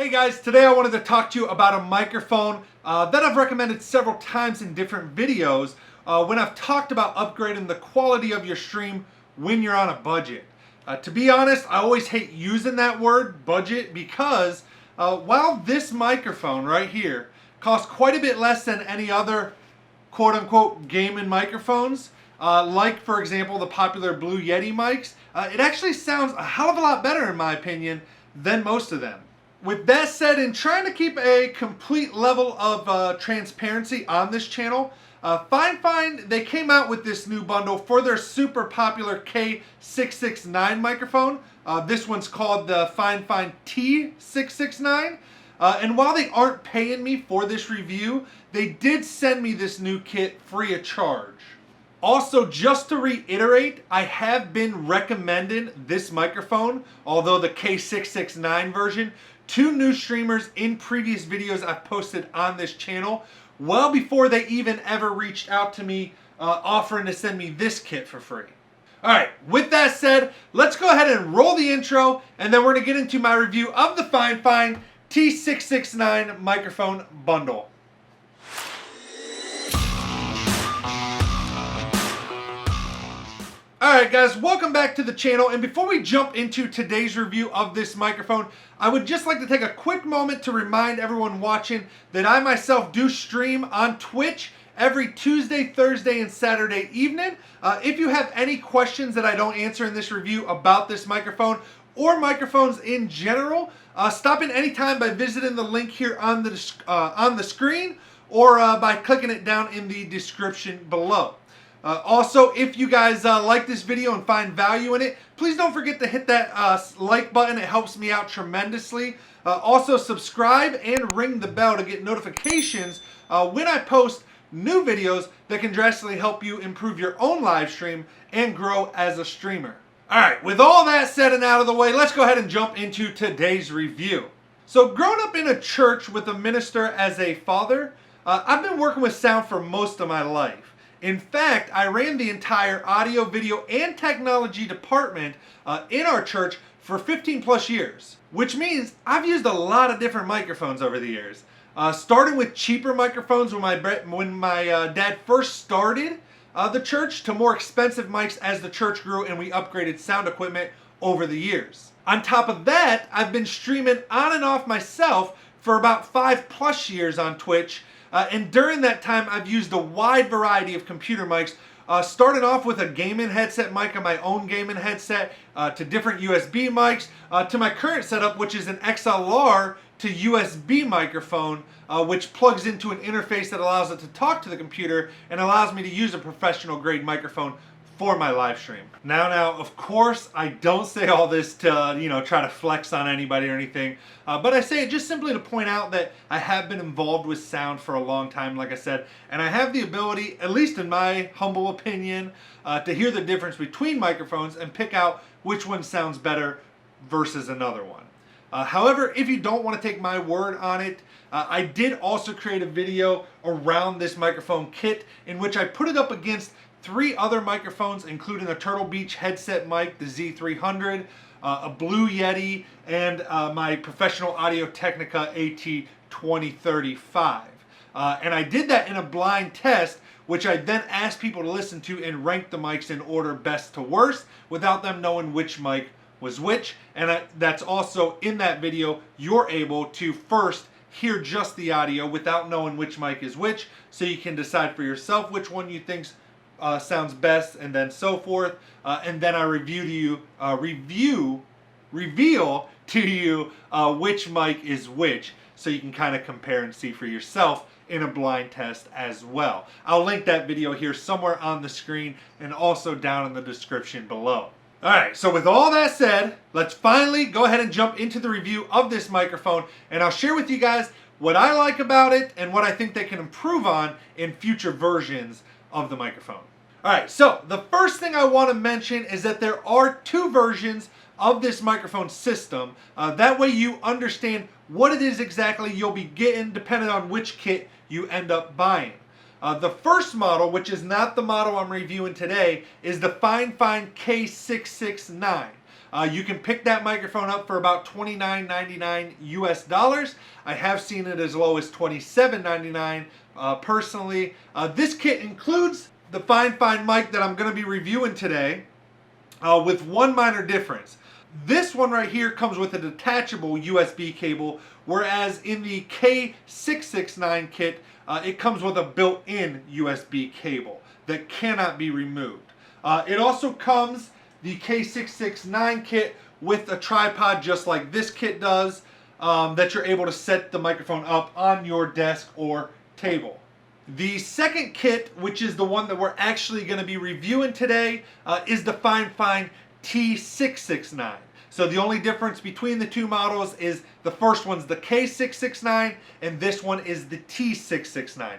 Hey guys, today I wanted to talk to you about a microphone that I've recommended several times in different videos when I've talked about upgrading the quality of your stream when you're on a budget. To be honest, I always hate using that word, budget, because while this microphone right here costs quite a bit less than any other quote-unquote gaming microphones, like for example the popular Blue Yeti mics, it actually sounds a hell of a lot better in my opinion than most of them. With that said, in trying to keep a complete level of transparency on this channel, FiFine, they came out with this new bundle for their super popular K669 microphone. This one's called the FiFine T669. And while they aren't paying me for this review, they did send me this new kit free of charge. Also, just to reiterate, I have been recommending this microphone, although the K669 version, to new streamers in previous videos I've posted on this channel, well before they even ever reached out to me offering to send me this kit for free. Alright, with that said, let's go ahead and roll the intro, and then we're going to get into my review of the FiFine T669 microphone bundle. Alright guys, welcome back to the channel, and before we jump into today's review of this microphone, I would just like to take a quick moment to remind everyone watching that I myself do stream on Twitch every Tuesday, Thursday, and Saturday evening. If you have any questions that I don't answer in this review about this microphone or microphones in general, stop in anytime by visiting the link here on the screen or by clicking it down in the description below. Also, if you guys like this video and find value in it, please don't forget to hit that like button. It helps me out tremendously. Also, subscribe and ring the bell to get notifications when I post new videos that can drastically help you improve your own live stream and grow as a streamer. Alright, with all that said and out of the way, let's go ahead and jump into today's review. So, growing up in a church with a minister as a father, I've been working with sound for most of my life. In fact, I ran the entire audio, video, and technology department in our church for 15 plus years, which means I've used a lot of different microphones over the years. Starting with cheaper microphones when my dad first started the church, to more expensive mics as the church grew and we upgraded sound equipment over the years. On top of that, I've been streaming on and off myself for about 5 plus years on Twitch. And during that time, I've used a wide variety of computer mics, starting off with a gaming headset mic on my own gaming headset, to different USB mics, to my current setup, which is an XLR to USB microphone, which plugs into an interface that allows it to talk to the computer and allows me to use a professional grade microphone for my live stream. Now, of course, I don't say all this to, try to flex on anybody or anything, but I say it just simply to point out that I have been involved with sound for a long time, like I said, and I have the ability, at least in my humble opinion, to hear the difference between microphones and pick out which one sounds better versus another one. However, if you don't want to take my word on it, I did also create a video around this microphone kit in which I put it up against 3 other microphones, including a Turtle Beach headset mic, the Z300, a Blue Yeti, and my professional Audio-Technica AT2035. And I did that in a blind test, which I then asked people to listen to and rank the mics in order best to worst, without them knowing which mic was which. And that's also in that video. You're able to first hear just the audio without knowing which mic is which, so you can decide for yourself which one you think's sounds best, and then so forth, and then I reveal to you which mic is which, so you can kind of compare and see for yourself in a blind test as well. I'll link that video here somewhere on the screen and also down in the description below. Alright, so with all that said, let's finally go ahead and jump into the review of this microphone, and I'll share with you guys what I like about it and what I think they can improve on in future versions of the microphone. Alright, so the first thing I want to mention is that there are 2 versions of this microphone system. That way you understand what it is exactly you'll be getting depending on which kit you end up buying. The first model, which is not the model I'm reviewing today, is the FiFine K669. You can pick that microphone up for about $29.99 US. I have seen it as low as $27.99 personally. This kit includes the FiFine mic that I'm going to be reviewing today, with one minor difference. This one right here comes with a detachable USB cable, whereas in the K669 kit, it comes with a built-in USB cable that cannot be removed. It also comes, the K669 kit, with a tripod just like this kit does, that you're able to set the microphone up on your desk or table. The second kit, which is the one that we're actually going to be reviewing today, is the FiFine T669. So the only difference between the two models is the first one's the K669 and this one is the T669.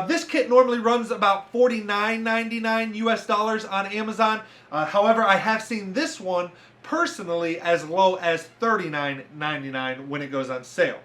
This kit normally runs about $49.99 US on Amazon. However, I have seen this one personally as low as $39.99 when it goes on sale.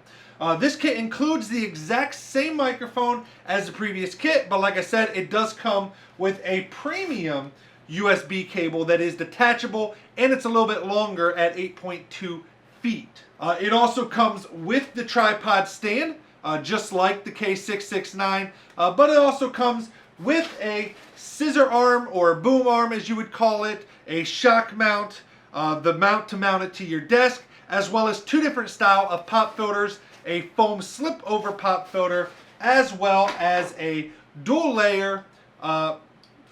This kit includes the exact same microphone as the previous kit, but like I said, it does come with a premium USB cable that is detachable, and it's a little bit longer at 8.2 feet. It also comes with the tripod stand, just like the K669, but it also comes with a scissor arm, or boom arm as you would call it, a shock mount, the mount to mount it to your desk, as well as two different style of pop filters, a foam slip over pop filter, as well as a dual layer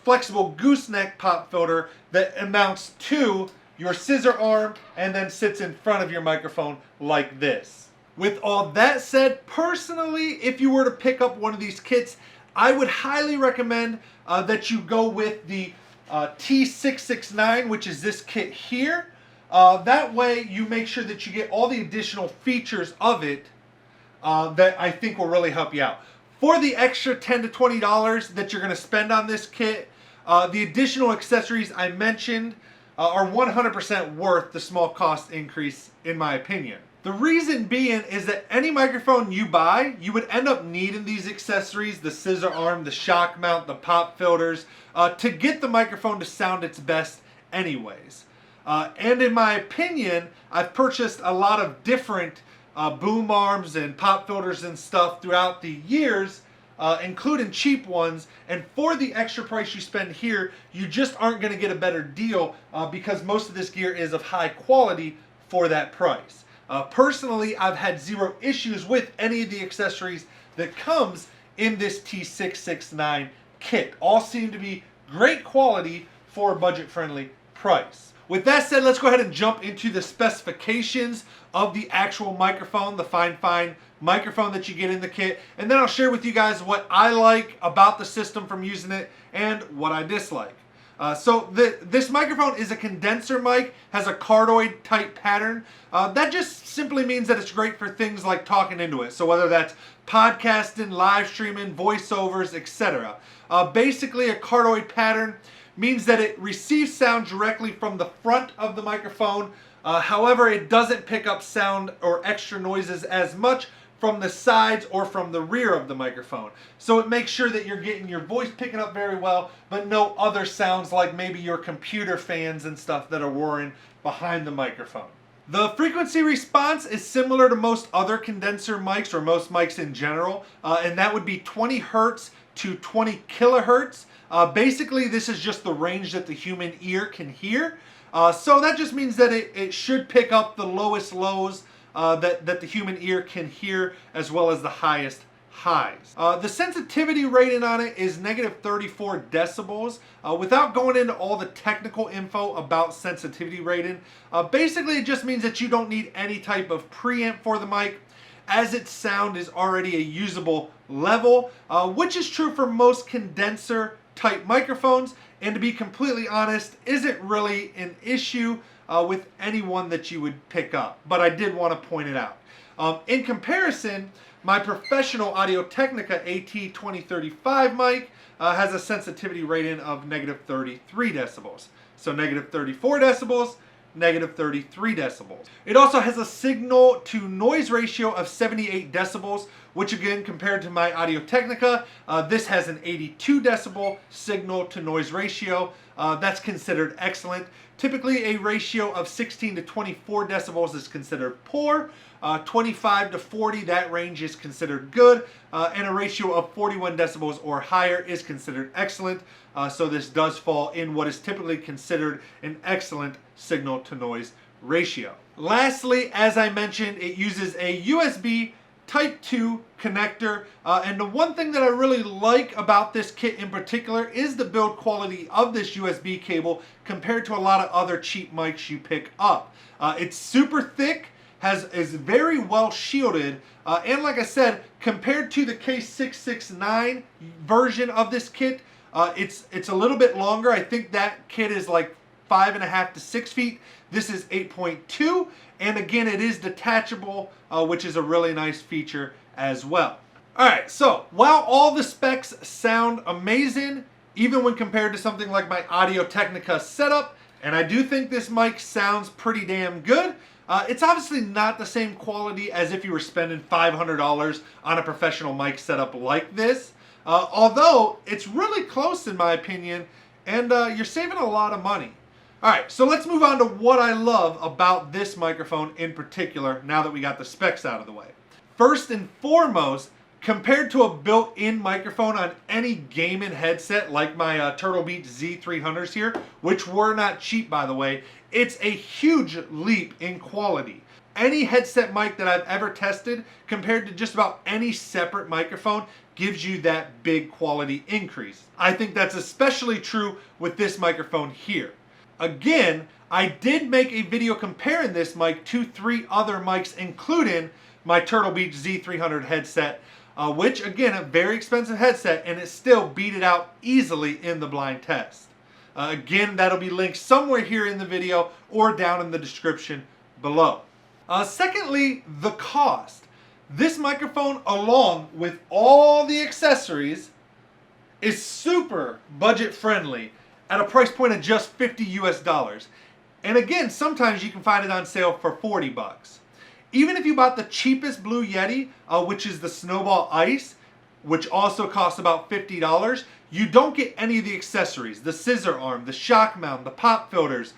flexible gooseneck pop filter that mounts to your scissor arm and then sits in front of your microphone like this. With all that said, personally, if you were to pick up one of these kits, I would highly recommend that you go with the T669, which is this kit here. That way you make sure that you get all the additional features of it that I think will really help you out. For the extra $10 to $20 that you're going to spend on this kit, the additional accessories I mentioned are 100% worth the small cost increase, in my opinion. The reason being is that any microphone you buy, you would end up needing these accessories, the scissor arm, the shock mount, the pop filters, to get the microphone to sound its best anyways. And in my opinion, I've purchased a lot of different boom arms and pop filters and stuff throughout the years, including cheap ones, and for the extra price you spend here, you just aren't going to get a better deal because most of this gear is of high quality for that price. Personally, I've had zero issues with any of the accessories that comes in this T669 kit. All seem to be great quality for a budget-friendly price. With that said, let's go ahead and jump into the specifications of the actual microphone, the FiFine microphone that you get in the kit, and then I'll share with you guys what I like about the system from using it and what I dislike. This microphone is a condenser mic, has a cardioid type pattern. That just simply means that it's great for things like talking into it. So whether that's podcasting, live streaming, voiceovers, etc. Basically, a cardioid pattern means that it receives sound directly from the front of the microphone. However, it doesn't pick up sound or extra noises as much from the sides or from the rear of the microphone. So it makes sure that you're getting your voice picking up very well, but no other sounds like maybe your computer fans and stuff that are whirring behind the microphone. The frequency response is similar to most other condenser mics, or most mics in general, and that would be 20 hertz to 20 kilohertz. Basically, this is just the range that the human ear can hear. So that just means that it should pick up the lowest lows that the human ear can hear, as well as the highest highs. The sensitivity rating on it is -34 decibels. Without going into all the technical info about sensitivity rating, basically it just means that you don't need any type of preamp for the mic, as its sound is already a usable level, which is true for most condenser type microphones, and to be completely honest, isn't really an issue with anyone that you would pick up, but I did want to point it out. In comparison, my professional Audio-Technica AT2035 mic has a sensitivity rating of -33 decibels. So -34 decibels, -33 decibels. It also has a signal to noise ratio of 78 decibels, which again, compared to my Audio-Technica, this has an 82 decibel signal to noise ratio. that's considered excellent. Typically a ratio of 16 to 24 decibels is considered poor. 25 to 40, that range is considered good. And a ratio of 41 decibels or higher is considered excellent. So this does fall in what is typically considered an excellent signal to noise ratio. Lastly, as I mentioned, it uses a USB Type 2 connector, and the one thing that I really like about this kit in particular is the build quality of this USB cable compared to a lot of other cheap mics you pick up. It's super thick, is very well shielded, and like I said, compared to the K669 version of this kit, it's a little bit longer. I think that kit is like 5.5 to 6 feet. This is 8.2, and again, it is detachable, which is a really nice feature as well. All right, so while all the specs sound amazing, even when compared to something like my Audio-Technica setup, and I do think this mic sounds pretty damn good, it's obviously not the same quality as if you were spending $500 on a professional mic setup like this, although it's really close in my opinion, and you're saving a lot of money. All right, so let's move on to what I love about this microphone in particular now that we got the specs out of the way. First and foremost, compared to a built-in microphone on any gaming headset like my Turtle Beach Z300s here, which were not cheap by the way, it's a huge leap in quality. Any headset mic that I've ever tested compared to just about any separate microphone gives you that big quality increase. I think that's especially true with this microphone here. Again, I did make a video comparing this mic to 3 other mics, including my Turtle Beach Z300 headset, which again, a very expensive headset, and it still beat it out easily in the blind test. Again, that'll be linked somewhere here in the video or down in the description below. Secondly, the cost. This microphone, along with all the accessories, is super budget friendly at a price point of just 50 US dollars. And again, sometimes you can find it on sale for 40 bucks. Even if you bought the cheapest Blue Yeti, which is the Snowball Ice, which also costs about $50, you don't get any of the accessories, the scissor arm, the shock mount, the pop filters,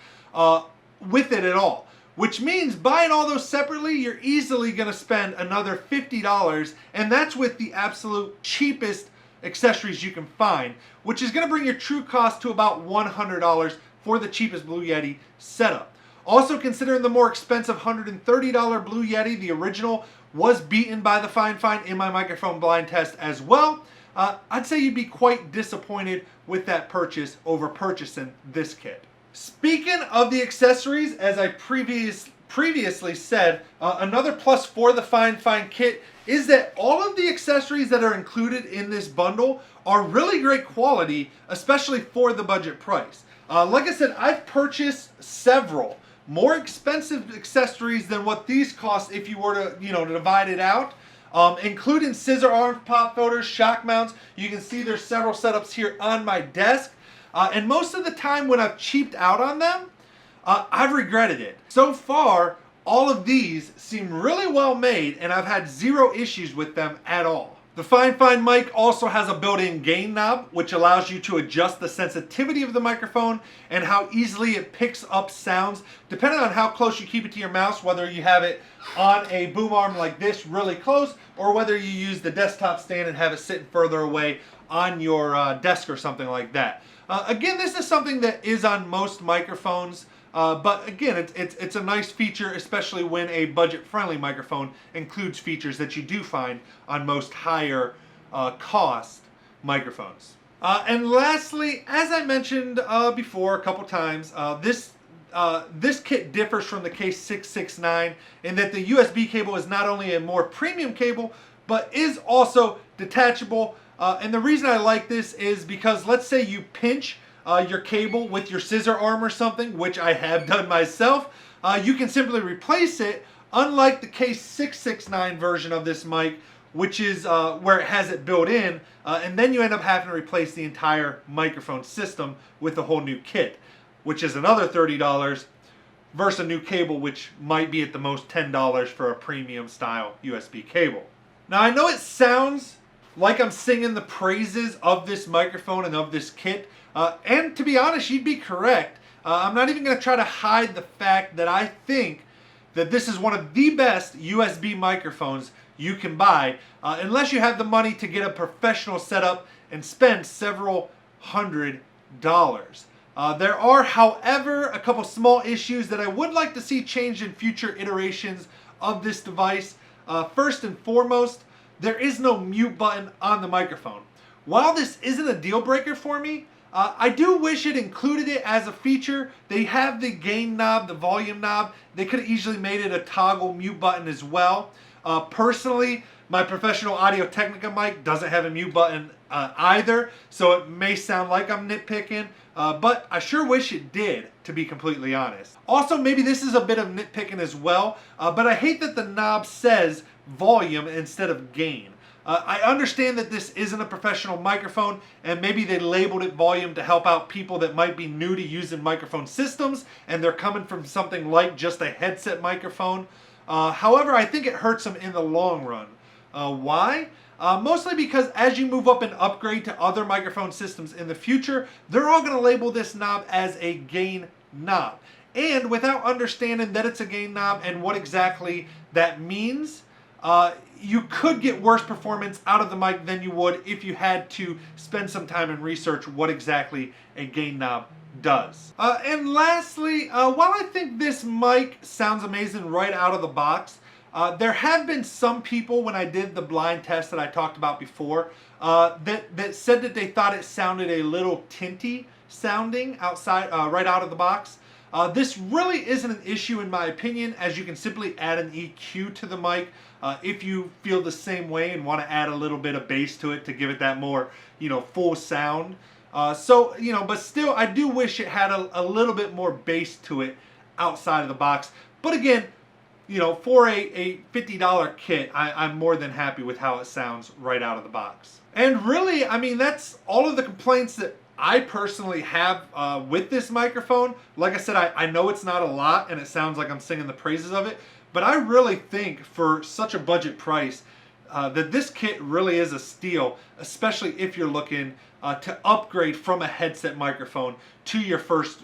with it at all. Which means buying all those separately, you're easily gonna spend another $50, and that's with the absolute cheapest accessories you can find, which is going to bring your true cost to about $100 for the cheapest Blue Yeti setup. Also, considering the more expensive $130 Blue Yeti, the original, was beaten by the FiFine in my microphone blind test as well, I'd say you'd be quite disappointed with that purchase over purchasing this kit. Speaking of the accessories, as I previously said, another plus for the FiFine kit is that all of the accessories that are included in this bundle are really great quality, especially for the budget price. Like I said, I've purchased several more expensive accessories than what these cost if you were to, to divide it out, including scissor arms, pop filters, shock mounts. You can see there's several setups here on my desk, and most of the time when I've cheaped out on them, I've regretted it. So far, all of these seem really well made, and I've had zero issues with them at all. The FiFine mic also has a built-in gain knob, which allows you to adjust the sensitivity of the microphone and how easily it picks up sounds, depending on how close you keep it to your mouth, whether you have it on a boom arm like this really close, or whether you use the desktop stand and have it sitting further away on your desk or something like that. Again, this is something that is on most microphones, but again, it's a nice feature, especially when a budget-friendly microphone includes features that you do find on most higher cost microphones. And lastly, as I mentioned before a couple times, this kit differs from the K669 in that the USB cable is not only a more premium cable, but is also detachable. And the reason I like this is because let's say you pinch your cable with your scissor arm or something, which I have done myself, you can simply replace it, unlike the K669 version of this mic, which is where it has it built in, and then you end up having to replace the entire microphone system with a whole new kit, which is another $30 versus a new cable, which might be at the most $10 for a premium style USB cable. Now I know it sounds like I'm singing the praises of this microphone and of this kit. And to be honest, you'd be correct. I'm not even going to try to hide the fact that I think that this is one of the best USB microphones you can buy, unless you have the money to get a professional setup and spend several $100s. There are, however, a couple small issues that I would like to see changed in future iterations of this device. First and foremost, there is no mute button on the microphone. While this isn't a deal breaker for me, I do wish it included it as a feature. They have the gain knob, the volume knob. They could have easily made it a toggle mute button as well. Personally, my professional Audio-Technica mic doesn't have a mute button either, so it may sound like I'm nitpicking, but I sure wish it did, to be completely honest. Also, maybe this is a bit of nitpicking as well, but I hate that the knob says volume instead of gain. I understand that this isn't a professional microphone, and maybe they labeled it volume to help out people that might be new to using microphone systems, and they're coming from something like just a headset microphone. However, I think it hurts them in the long run. Why? Mostly because as you move up and upgrade to other microphone systems in the future, they're all going to label this knob as a gain knob. And without understanding that it's a gain knob and what exactly that means, you could get worse performance out of the mic than you would if you had to spend some time and research what exactly a gain knob does. And lastly, while I think this mic sounds amazing right out of the box, there have been some people, when I did the blind test that I talked about before, that said that they thought it sounded a little tinty sounding outside, right out of the box. This really isn't an issue in my opinion, as you can simply add an EQ to the mic if you feel the same way and want to add a little bit of bass to it to give it that more, full sound. But still, I do wish it had a little bit more bass to it outside of the box. But again, for a $50 kit, I'm more than happy with how it sounds right out of the box. And really, I mean, that's all of the complaints that I personally have with this microphone. Like I said, I know it's not a lot and it sounds like I'm singing the praises of it, but I really think for such a budget price that this kit really is a steal, especially if you're looking to upgrade from a headset microphone to your first,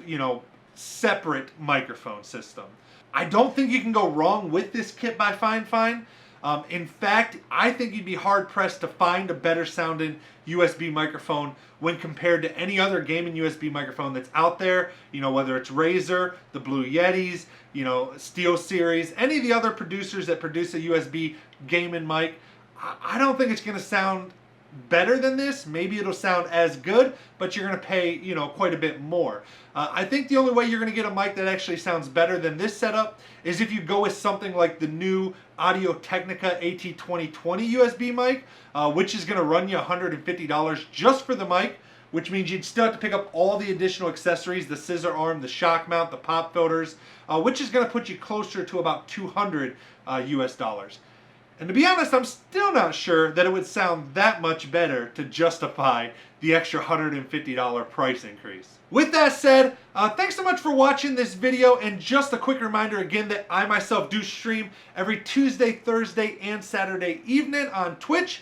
separate microphone system. I don't think you can go wrong with this kit by FiFine. In fact, I think you'd be hard-pressed to find a better sounding USB microphone when compared to any other gaming USB microphone that's out there, whether it's Razer, the Blue Yetis, Steel Series, any of the other producers that produce a USB gaming mic. I don't think it's going to sound better than this. Maybe it'll sound as good, but you're going to pay, quite a bit more. I think the only way you're going to get a mic that actually sounds better than this setup is if you go with something like the new Audio-Technica AT2020 USB mic, which is going to run you $150 just for the mic, which means you'd still have to pick up all the additional accessories, the scissor arm, the shock mount, the pop filters, which is going to put you closer to about $200 US. And to be honest, I'm still not sure that it would sound that much better to justify the extra $150 price increase. With that said, thanks so much for watching this video, and just a quick reminder again that I myself do stream every Tuesday, Thursday, and Saturday evening on Twitch.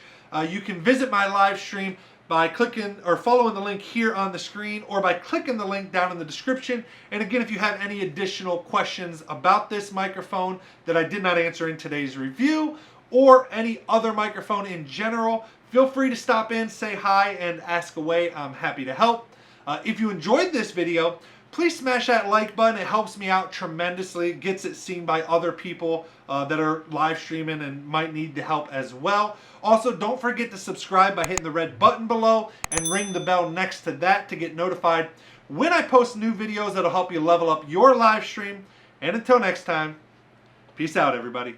You can visit my live stream by clicking or following the link here on the screen, or by clicking the link down in the description. And again, if you have any additional questions about this microphone that I did not answer in today's review, or any other microphone in general, feel free to stop in, say hi, and ask away. I'm happy to help. If you enjoyed this video, please smash that like button. It helps me out tremendously. It gets it seen by other people that are live streaming and might need the help as well. Also, don't forget to subscribe by hitting the red button below and ring the bell next to that to get notified when I post new videos that'll help you level up your live stream. And until next time, peace out, everybody.